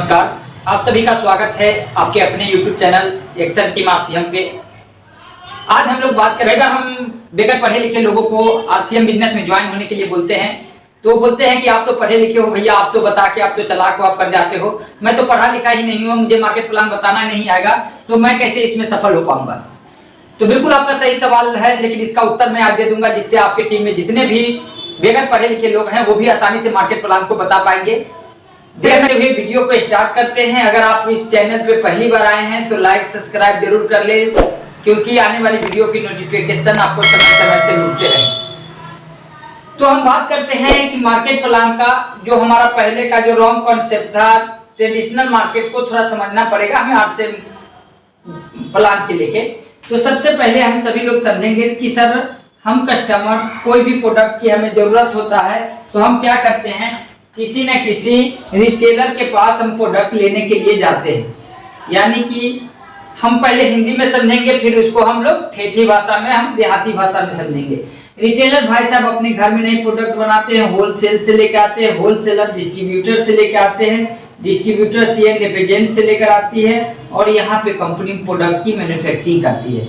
नमस्कार, आप सभी का स्वागत है आपके अपने YouTube चैनल एक्शन के माध्यम पे। आज हम लोग बात करेंगे, हम बेकार पढ़े लिखे लोगों को RCM बिजनेस में ज्वाइन होने के लिए बोलते हैं तो बोलते हैं कि आप तो पढ़े लिखे हो भैया, आप तो बता के आप तो चालाक हो, आप कर जाते हो। मैं तो पढ़ा लिखा ही नहीं हूँ, मुझे मार्केट प्लान बताना नहीं आएगा तो मैं कैसे इसमें सफल हो पाऊंगा। तो बिल्कुल आपका सही सवाल है, लेकिन इसका उत्तर मैं आज दे दूंगा, जिससे आपके टीम में जितने भी बेकार पढ़े लिखे लोग हैं वो भी आसानी से मार्केट प्लान को बता पाएंगे। देखते हुए वीडियो को स्टार्ट करते हैं। अगर आप इस चैनल पे पहली बार आए हैं तो लाइक सब्सक्राइब जरूर कर ले, क्योंकि आने वाली वीडियो की नोटिफिकेशन आपको समय समय से मिलते रहे। तो हम बात करते हैं कि मार्केट प्लान का जो हमारा पहले का जो रॉन्ग कॉन्सेप्ट था, ट्रेडिशनल मार्केट को थोड़ा समझना पड़ेगा हमें आज से प्लान के लेके। तो सबसे पहले हम सभी लोग समझेंगे कि सर हम कस्टमर कोई भी प्रोडक्ट की हमें जरूरत होता है तो हम क्या करते हैं, किसी न किसी रिटेलर के पास हम प्रोडक्ट लेने के लिए जाते हैं। यानी कि हम पहले हिंदी में समझेंगे, फिर उसको हम लोग ठेठी भाषा में, हम देहाती भाषा में समझेंगे। रिटेलर भाई साहब अपने घर में नए प्रोडक्ट बनाते हैं, होलसेल से लेकर आते हैं, होलसेलर डिस्ट्रीब्यूटर से लेकर आते हैं, डिस्ट्रीब्यूटर सीएन एजेंट से लेकर आती है और यहाँ पे कंपनी प्रोडक्ट की मैन्युफैक्चरिंग करती है।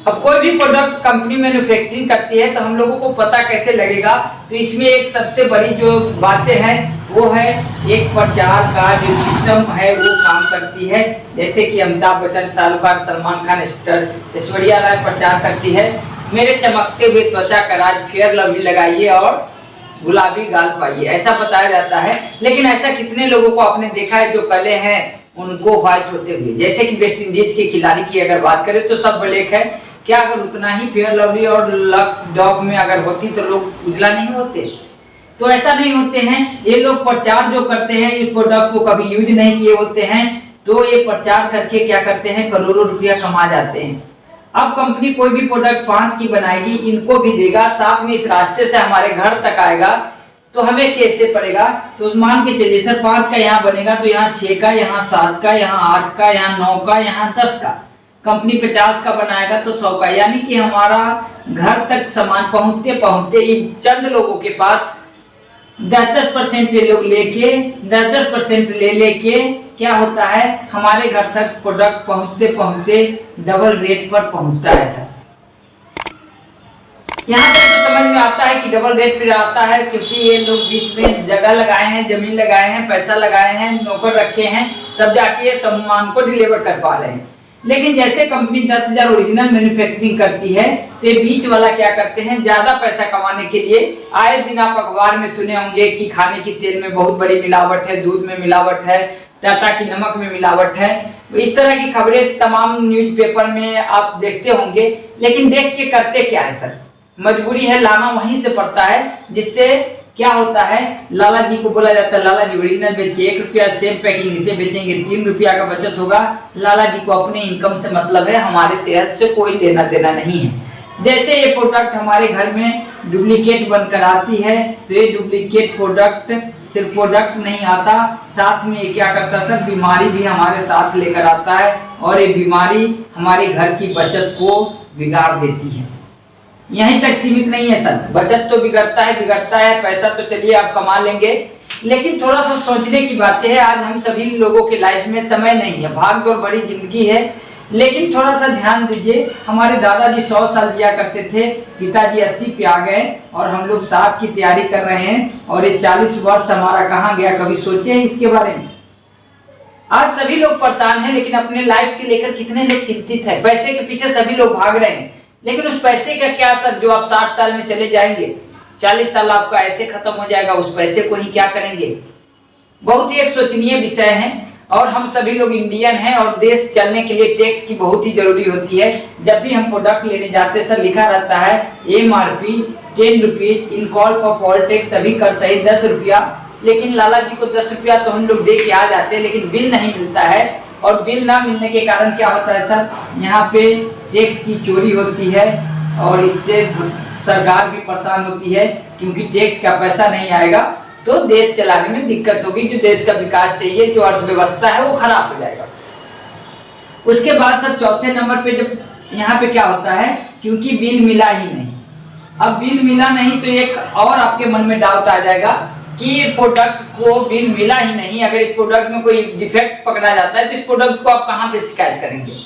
अब कोई भी प्रोडक्ट कंपनी मैन्युफैक्चरिंग करती है तो हम लोगों को पता कैसे लगेगा, तो इसमें एक सबसे बड़ी जो बातें हैं वो है एक प्रचार का जो सिस्टम है वो काम करती है। जैसे कि अमिताभ बच्चन, शाहरुख खान, सलमान खान, ऐश्वर्या राय प्रचार करती है, मेरे चमकते हुए त्वचा का राज फेयर लवली लगाइए और गुलाबी गाल पाइए, ऐसा बताया जाता है। लेकिन ऐसा कितने लोगों को आपने देखा है जो कले हैं उनको व्हाइट होते हुए। जैसे कि वेस्ट इंडीज के खिलाड़ी की अगर बात करें तो सब ब्लैक है, क्या अगर उतना ही फेयर लवली और लक्स डॉग में अगर होती तो लोग उजला नहीं होते? तो ऐसा नहीं होते हैं। ये लोग प्रचार जो करते हैं, इस प्रोडक्ट को कभी यूज नहीं किए होते हैं तो ये प्रचार करके क्या करते हैं, करोड़ों रुपया कमा जाते हैं। अब कंपनी कोई भी प्रोडक्ट 5 की बनाएगी, इनको भी देगा, साथ में इस रास्ते से हमारे घर तक आएगा तो हमें कैसे पड़ेगा। तो मान के चलिए सर 5 का यहाँ बनेगा तो यहाँ 6 का, यहाँ 7 का, यहाँ 8 का, यहाँ 9 का, यहाँ 10 का। कंपनी 50 का बनाएगा तो 100 का, यानी कि हमारा घर तक सामान पहुंचते पहुंचते चंद लोगों के पास 10% ये लोग लेके 10% ले लेके क्या होता है, हमारे घर तक प्रोडक्ट पहुंचते पहुंचते डबल रेट पर पहुंचता है। सर यहाँ तक तो समझ में आता है कि डबल रेट पर आता है, क्योंकि ये लोग बीच में जगह लगाए हैं, जमीन लगाए हैं, पैसा लगाए हैं, नौकर रखे हैं, तब जाके ये सामान को डिलीवर कर पा रहे हैं। लेकिन जैसे कंपनी 10,000 ओरिजिनल मैन्युफैक्चरिंग करती है तो ये बीच वाला क्या करते हैं, ज्यादा पैसा कमाने के लिए आए दिन आप अखबार में सुने होंगे कि खाने की तेल में बहुत बड़ी मिलावट है, दूध में मिलावट है, टाटा की नमक में मिलावट है। इस तरह की खबरें तमाम न्यूज़पेपर में आप देखते होंगे। लेकिन देख के करते क्या है सर, मजबूरी है, लाना वहीं से पड़ता है। जिससे क्या होता है, लाला जी को बोला जाता है लाला जी ओरिजिनल बेच के 1 रुपया, सेम पैकिंग इसे बेचेंगे 3 रुपया का बचत होगा। लाला जी को अपने इनकम से मतलब है, हमारे सेहत से कोई लेना देना नहीं है। जैसे ये प्रोडक्ट हमारे घर में डुप्लीकेट बनकर आती है तो ये डुप्लीकेट प्रोडक्ट सिर्फ प्रोडक्ट नहीं आता, साथ में ये क्या करता है सर, बीमारी भी हमारे साथ लेकर आता है और ये बीमारी हमारे घर की बचत को बिगाड़ देती है। यहीं तक सीमित नहीं है सर, बचत तो बिगड़ता है, पैसा तो चलिए आप कमा लेंगे, लेकिन थोड़ा सा सोचने की बातें है। आज हम सभी लोगों के लाइफ में समय नहीं है, भाग दौड़ भरी जिंदगी है, लेकिन थोड़ा सा ध्यान दीजिए। हमारे दादाजी 100 साल जिया करते थे, पिताजी 80 पे आ गए और हम लोग 60 की तैयारी कर रहे हैं और ये 40 वर्ष हमारा कहाँ गया, कभी सोचे हैं इसके बारे में? आज सभी लोग परेशान हैं, लेकिन अपने लाइफ के लेकर कितने लोग चिंतित है। पैसे के पीछे सभी लोग भाग रहे हैं, लेकिन उस पैसे का क्या सर, जो आप 60 साल में चले जाएंगे, 40 साल आपका ऐसे खत्म हो जाएगा, उस पैसे को ही क्या करेंगे? बहुत ही एक सोचनीय विषय है। और हम सभी लोग इंडियन हैं और देश चलने के लिए टैक्स की बहुत ही जरूरी होती है। जब भी हम प्रोडक्ट लेने जाते हैं सर, लिखा रहता है MRP 10 rupees, in call for Paul tax सभी कर सही 10 रुपया। लेकिन लाला जी को 10 रुपया तो हम लोग दे के आ जाते हैं, लेकिन बिल नहीं मिलता है। और बिल ना मिलने के कारण क्या होता है सर, यहाँ पे टैक्स की चोरी होती है और इससे सरकार भी परेशान होती है, क्योंकि टैक्स का पैसा नहीं आएगा तो देश चलाने में दिक्कत होगी। जो देश का विकास चाहिए, जो अर्थव्यवस्था है वो खराब हो जाएगा। उसके बाद सर चौथे नंबर पे जब यहाँ पे क्या होता है, क्योंकि बिल मिला ही नहीं। अब बिल मिला नहीं तो एक और आपके मन में डाउट आ जाएगा कि प्रोडक्ट को बिल मिला ही नहीं, अगर इस प्रोडक्ट में कोई डिफेक्ट पकड़ा जाता है तो इस प्रोडक्ट को आप कहाँ पे शिकायत करेंगे।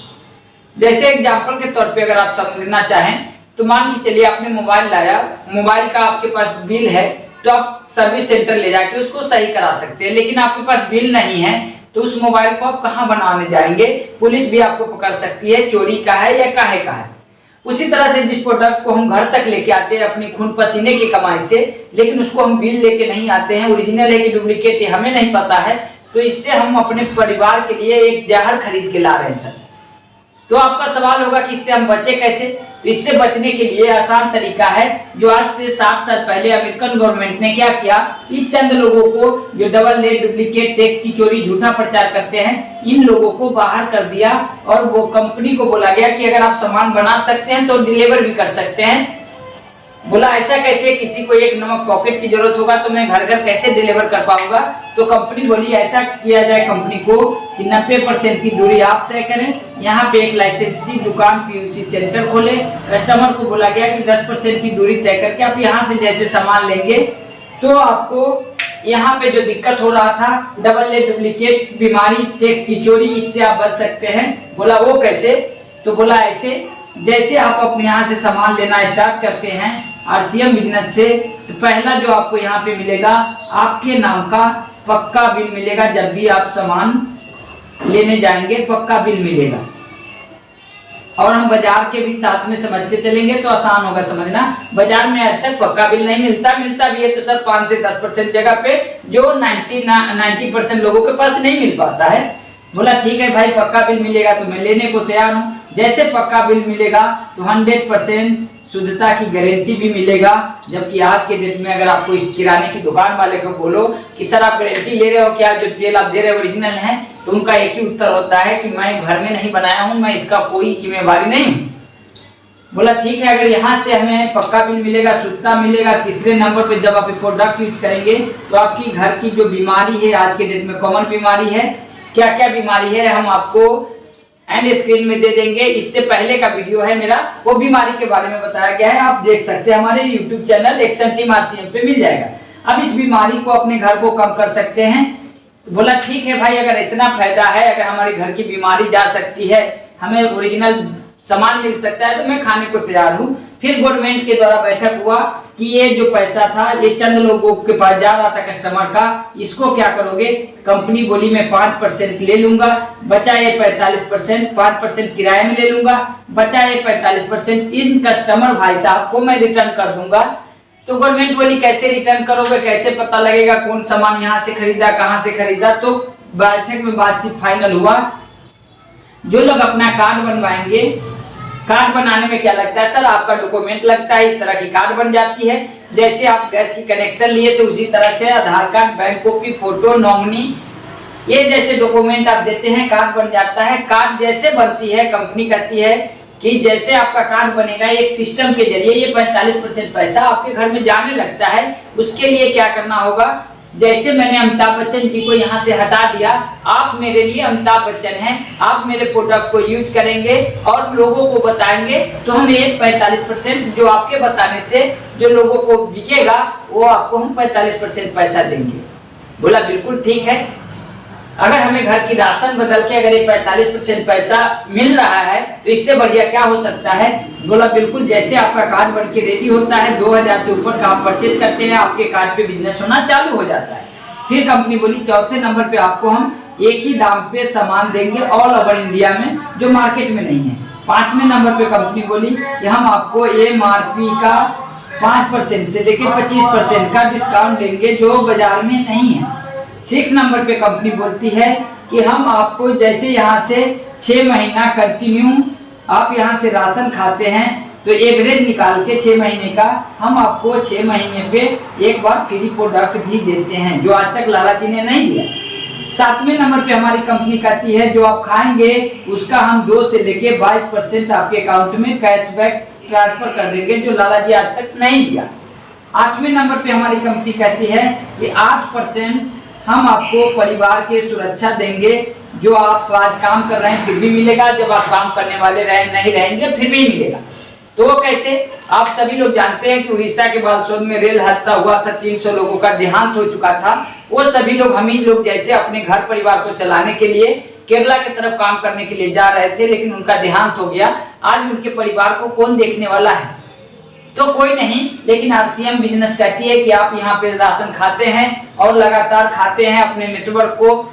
जैसे एग्जाम्पल के तौर पे अगर आप समझना चाहें तो मान के चलिए आपने मोबाइल लाया, मोबाइल का आपके पास बिल है तो आप सर्विस सेंटर ले जाके उसको सही करा सकते हैं, लेकिन आपके पास बिल नहीं है तो उस मोबाइल को आप कहाँ बनाने जाएंगे। पुलिस भी आपको पकड़ सकती है, चोरी का है या काहे का है। उसी तरह से जिस प्रोडक्ट को हम घर तक लेके आते हैं अपनी खून पसीने की कमाई से, लेकिन उसको हम बिल लेके नहीं आते हैं, ओरिजिनल है कि डुप्लीकेट है हमें नहीं पता है, तो इससे हम अपने परिवार के लिए एक जहर खरीद के ला रहे हैं सर। तो आपका सवाल होगा कि इससे हम बचे कैसे। तो इससे बचने के लिए आसान तरीका है, जो आज से 7 साल पहले अमेरिकन गवर्नमेंट ने क्या किया, इन चंद लोगों को जो डबल रेट डुप्लीकेट टैक्स की चोरी झूठा प्रचार करते हैं, इन लोगों को बाहर कर दिया और वो कंपनी को बोला गया कि अगर आप सामान बना सकते हैं तो डिलीवर भी कर सकते हैं। बोला ऐसा कैसे, किसी को एक नमक पॉकेट की जरूरत होगा तो मैं घर घर कैसे डिलीवर कर पाऊंगा। तो कंपनी बोली ऐसा किया जाए कंपनी को कि 90% की दूरी आप तय करें, यहाँ पे एक लाइसेंसी दुकान पीयूसी सेंटर खोले। कस्टमर को बोला गया कि 10% की दूरी तय करके आप यहाँ से जैसे सामान लेंगे तो आपको यहाँ पे जो दिक्कत हो रहा था डबल रेट डुप्लीकेट बीमारी टैक्स की चोरी, इससे आप बच सकते हैं। बोला वो कैसे, तो बोला ऐसे जैसे आप अपने यहाँ से सामान लेना स्टार्ट करते हैं आरसीएम बिजनेस से, तो पहला जो आपको यहाँ पे मिलेगा आपके नाम का पक्का बिल मिलेगा। जब भी आप सामान लेने जाएंगे पक्का बिल मिलेगा। और हम बाजार के भी साथ में समझते चलेंगे तो आसान होगा समझना। बाजार में आज तक पक्का बिल नहीं मिलता भी है तो सर 5 से 10% जगह पे, जो 90% लोगों के पास नहीं मिल पाता है। बोला ठीक है भाई पक्का बिल मिलेगा तो मैं लेने को तैयार हूँ। जैसे पक्का बिल मिलेगा तो 100% शुद्धता की गारंटी भी मिलेगा। जबकि आज के डेट में अगर आपको इस किराने की दुकान वाले को बोलो कि सर आप गारंटी ले रहे हो क्या, जो तेल आप दे रहे हो ओरिजिनल है, तो उनका एक ही उत्तर होता है कि मैं घर में नहीं बनाया हूँ, मैं इसका कोई जिम्मेवारी नहीं हूँ। बोला ठीक है, अगर यहाँ से हमें पक्का बिल मिलेगा, शुद्धता मिलेगा, तीसरे नंबर पे जब आप प्रोडक्ट यूज करेंगे तो आपकी घर की जो बीमारी है आज के डेट में कॉमन बीमारी है, क्या क्या बीमारी है हम आपको एंड स्क्रीन में दे देंगे। इससे पहले का वीडियो है मेरा, वो बीमारी के बारे में बताया गया है, आप देख सकते हैं हमारे YouTube channel action team RCM पे मिल जाएगा। अब इस बीमारी को अपने घर को कम कर सकते हैं। बोला ठीक है भाई, अगर इतना फायदा है, अगर हमारे घर की बीमारी जा सकती है, हमें ओरिजिनल सामान मिल सकता है तो मैं खाने को तैयार हूँ। फिर गवर्नमेंट के द्वारा बैठक हुआ कि ये जो पैसा था ये चंद लोगों के पास जा रहा था कस्टमर का, इसको क्या करोगे। कंपनी बोली मैं 5% ले लूंगा, बचा ये 45%, 5% किराए में ले लूंगा, बचा ये 45% इन कस्टमर भाई साहब को मैं रिटर्न कर दूंगा। तो गवर्नमेंट बोली कैसे रिटर्न करोगे, कैसे पता लगेगा कौन सामान यहाँ से खरीदा कहाँ से खरीदा। तो बैठक में बातचीत फाइनल हुआ, जो लोग अपना कार्ड बनवाएंगे, कार्ड बनाने में क्या लगता है सर, आपका डॉक्यूमेंट लगता है, इस तरह की कार्ड बन जाती है। जैसे आप गैस की कनेक्शन लिए तो उसी तरह से Aadhaar card, bank copy, photo, nominee, ये जैसे डॉक्यूमेंट आप देते हैं कार्ड बन जाता है। कार्ड जैसे बनती है कंपनी कहती है कि जैसे आपका कार्ड बनेगा एक सिस्टम के जरिए ये 45% पैसा आपके घर में जाने लगता है। उसके लिए क्या करना होगा, जैसे मैंने अमिताभ बच्चन जी को यहाँ से हटा दिया, आप मेरे लिए अमिताभ बच्चन हैं, आप मेरे प्रोडक्ट को यूज करेंगे और लोगों को बताएंगे तो हम ये 45% जो आपके बताने से जो लोगों को बिकेगा वो आपको हम 45% पैसा देंगे। बोला बिल्कुल ठीक है, अगर हमें घर की राशन बदल के अगर ये 45% पैसा मिल रहा है तो इससे बढ़िया क्या हो सकता है। बोला बिल्कुल, जैसे आपका कार्ड बन के रेडी होता है 2000 से ऊपर का आप परचेज करते हैं, आपके कार्ड पे बिजनेस होना चालू हो जाता है। फिर कंपनी बोली चौथे नंबर पे आपको हम एक ही दाम पे सामान देंगे ऑल ओवर इंडिया में, जो मार्केट में नहीं है। 5वें नंबर पे कंपनी बोली कि हम आपको MRP का 5% से लेके 25% का डिस्काउंट देंगे, जो बाजार में नहीं है। 6 नंबर पे कंपनी बोलती है कि हम आपको जैसे यहाँ से 6 महीना कंटिन्यू आप यहाँ से राशन खाते हैं तो एवरेज निकाल के 6 महीने का हम आपको 6 महीने पे एक बार फ्री प्रोडक्ट भी देते हैं, जो आज तक लाला जी ने नहीं दिया। 7वें नंबर पे हमारी कंपनी कहती है जो आप खाएंगे उसका हम 2 से लेके 22% आपके अकाउंट में कैशबैक ट्रांसफर कर देंगे, जो लाला जी आज तक नहीं दिया। 8वें नंबर पे हमारी कंपनी कहती है कि 8% हम आपको परिवार के सुरक्षा देंगे, जो आप आज काम कर रहे हैं फिर भी मिलेगा, जब आप काम करने वाले नहीं रहेंगे फिर भी मिलेगा। तो वो कैसे, आप सभी लोग जानते हैं कि उड़ीसा के बालसोर में रेल हादसा हुआ था, 300 लोगों का देहांत हो चुका था। वो सभी लोग, हम ही लोग जैसे अपने घर परिवार को चलाने के लिए केरला की तरफ काम करने के लिए जा रहे थे, लेकिन उनका देहांत हो गया। आज उनके परिवार को कौन देखने वाला है? तो कोई नहीं, लेकिन आरसीएम बिजनेस कहती है कि आप यहाँ पे राशन खाते हैं और लगातार खाते हैं, अपने नेटवर्क को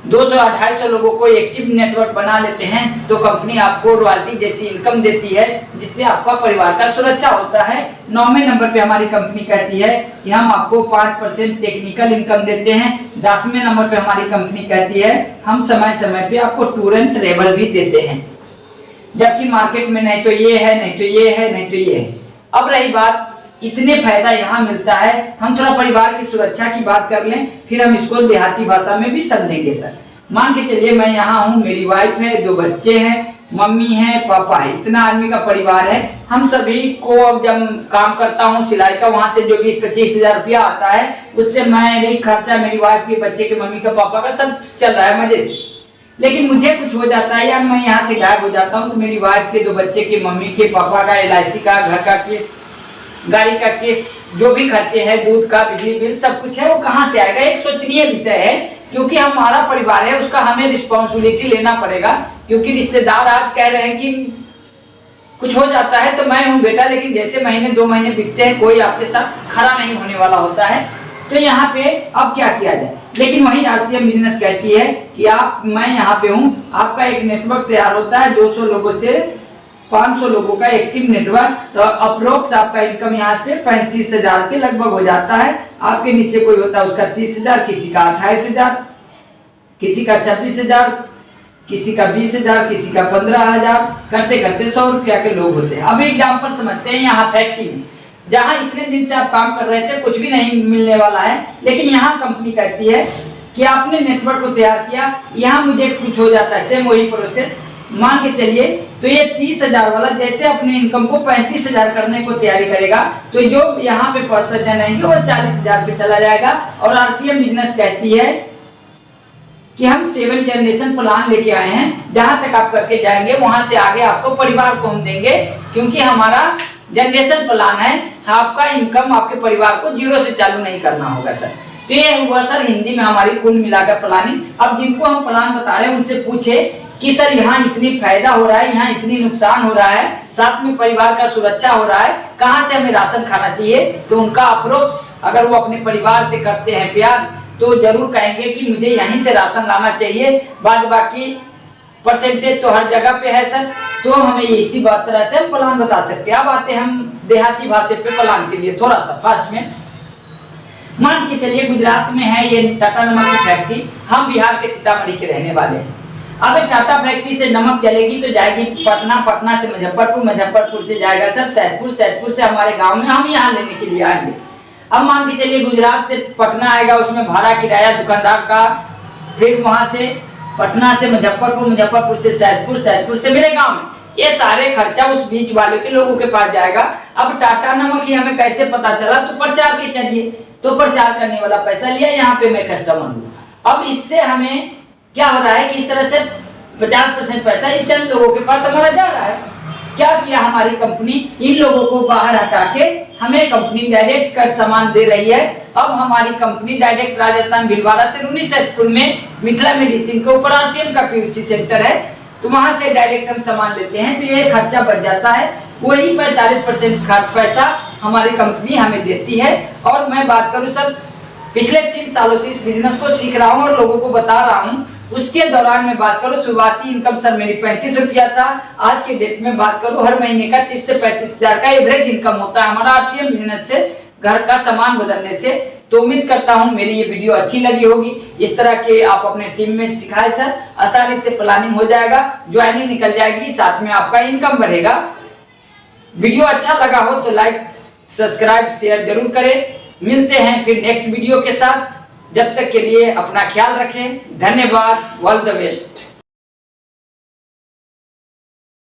200-250 लोगों को एक्टिव नेटवर्क बना लेते हैं, तो कंपनी आपको रॉयल्टी जैसी इनकम देती है, जिससे आपका परिवार का सुरक्षा होता है। 9वें नंबर पे हमारी कंपनी कहती है कि हम आपको 5% टेक्निकल इनकम देते हैं। 10वें नंबर पे हमारी कंपनी कहती है हम समय समय पे आपको टूर एंड ट्रेवल भी देते हैं, जबकि मार्केट में नहीं तो ये है, नहीं तो ये है, नहीं तो ये है। अब रही बात, इतने फायदा यहाँ मिलता है, हम थोड़ा परिवार की सुरक्षा की बात कर लें, फिर हम इसको देहाती भाषा में भी समझेंगे सर। मान के चलिए मैं यहाँ हूँ, मेरी वाइफ है, 2 बच्चे हैं, मम्मी है, पापा है, इतना आदमी का परिवार है। हम सभी को अब जब काम करता हूँ सिलाई का, वहां से जो 20-25 हजार रुपया आता है, उससे मेरी खर्चा, मेरी वाइफ के, बच्चे के, मम्मी का, पापा का सब चल रहा है मजे से। लेकिन मुझे कुछ हो जाता है या मैं यहाँ से गायब हो जाता हूँ, तो मेरी वाइफ के, 2 बच्चे के, मम्मी के, पापा का LIC का, घर का किस्त, गाड़ी का किस्त, जो भी खर्चे हैं, दूध का, बिजली बिल, सब कुछ है, वो कहाँ से आएगा? एक सोचनीय विषय है, क्योंकि हमारा परिवार है, उसका हमें रिस्पॉन्सिबिलिटी लेना पड़ेगा। क्योंकि रिश्तेदार आज कह रहे हैं कि कुछ हो जाता है तो मैं हूँ बेटा, लेकिन जैसे महीने 2 महीने बीतते हैं, कोई आपके साथ खड़ा नहीं होने वाला होता है। तो यहाँ पे अब क्या किया जाए? लेकिन वही आरसीएम बिजनेस कहती है कि मैं यहाँ पे हूँ, आपका एक नेटवर्क तैयार होता है 200 लोगों से 500 लोगों का एक्टिव नेटवर्क, तो अप्रोक्स आपका इनकम यहाँ पे 35 हजार के लगभग हो जाता है। आपके नीचे कोई होता है उसका 30 हजार, किसी का 28 हजार, किसी का 26 हजार, किसी का 20 हजार, किसी का 15 हजार, करते करते 100 रुपया के लोग होते हैं। अब एग्जाम्पल समझते हैं, यहाँ फैक्ट्री में जहाँ इतने दिन से आप काम कर रहे थे, कुछ भी नहीं मिलने वाला है, लेकिन यहाँ कंपनी कहती है कि आपने नेटवर्क को तैयार किया, यहाँ मुझे कुछ हो जाता है, सेम वही प्रोसेस मान के चलिए। तो ये 30 हजार वाला जैसे अपने इनकम को 35 हजार करने को तैयारी करेगा, तो जो यहाँ पे 65 जन आएंगे वो 40 हजार पे चला जाएगा। और आरसीएम बिजनेस कहती है कि हम 7 जनरेशन प्लान लेके आए हैं, जहां तक आप करके जाएंगे वहां से आगे आपको परिवार को हम देंगे, क्योंकि हमारा जनरेशन प्लान है। आपका इनकम आपके परिवार को 0 से चालू नहीं करना होगा सर। तो ये हुआ सर हिंदी में हमारी कुल मिलाकर प्लानिंग। अब जिनको हम प्लान बता रहे हैं उनसे पूछे कि सर यहाँ इतनी फायदा हो रहा है, यहाँ इतनी नुकसान हो रहा है, साथ में परिवार का सुरक्षा हो रहा है, कहाँ से हमें राशन खाना चाहिए? तो उनका अप्रोक्स, अगर वो अपने परिवार से करते हैं प्यार, तो जरूर कहेंगे कि मुझे यहीं से राशन लाना चाहिए। बाद बाकी परसेंटेज तो हर जगह पे है सर। तो हमें इसी बात तरह से हम प्लान बता सकते हैं। अब आते हैं हम देहाती भाषा पे प्लान के लिए थोड़ा सा फास्ट में। मान के चलिए गुजरात में है ये टाटा नमक की फैक्ट्री, हम बिहार के सीतामढ़ी के रहने वाले हैं। अब टाटा फैक्ट्री से नमक चलेगी तो जाएगी पटना, पटना से मुजफ्फरपुर, मुजफ्फरपुर से जाएगा सर सैदपुर, सैदपुर से हमारे गांव में, हम यहाँ लेने के लिए आएंगे। अब मान के चलिए गुजरात से पटना आएगा, उसमें भाड़ा किराया दुकानदार का, फिर वहां से पटना से मुजफ्फरपुर, मुजफ्फरपुर से सैदपुर, सैदपुर से मेरे गाँव में, ये सारे खर्चा उस बीच वाले के लोगों के पास जाएगा। अब टाटा नमक ही हमें कैसे पता चला? तो प्रचार के चलिए, तो प्रचार करने वाला पैसा लिया, यहाँ पे मैं कस्टमर हूँ। अब इससे हमें क्या हो रहा है कि इस तरह से 50% पैसा इन चंद लोगों के पास हमारा जा रहा है। क्या किया हमारी कंपनी? इन लोगों को बाहर हटा के हमें कंपनी डायरेक्ट कर सामान दे रही है। अब हमारी कंपनी डायरेक्ट राजस्थान भिलवाड़ा से रूनी सैदपुर में मिथिला मेडिसिन के ऊपर आरसीएम का पीयूसी सेंटर है, तो वहां से डायरेक्ट हम सामान लेते हैं, तो ये खर्चा बच जाता है। वही 45% पैसा हमारी कंपनी हमें देती है। और मैं बात करूं सर, पिछले 3 सालों से इस बिजनेस को सीख रहा हूं और लोगों को बता रहा हूं। उसके दौरान में बात करूं, शुरुआती इनकम सर मेरी 35 रुपया था। आज के डेट में बात करूं, हर महीने का 30 से 35 हजार का एवरेज इनकम होता है हमारा आरसीएम बिजनेस से, घर का सामान बदलने से। तो उम्मीद करता हूं मेरी ये वीडियो अच्छी लगी होगी। इस तरह के आप अपने टीम में सिखाए सर, आसानी से प्लानिंग हो जाएगा, ज्वाइनिंग निकल जाएगी, साथ में आपका इनकम बढ़ेगा। वीडियो अच्छा लगा हो तो लाइक, सब्सक्राइब, शेयर जरूर करें। मिलते हैं फिर नेक्स्ट वीडियो के साथ। जब तक के लिए अपना ख्याल रखें। धन्यवाद। All the best.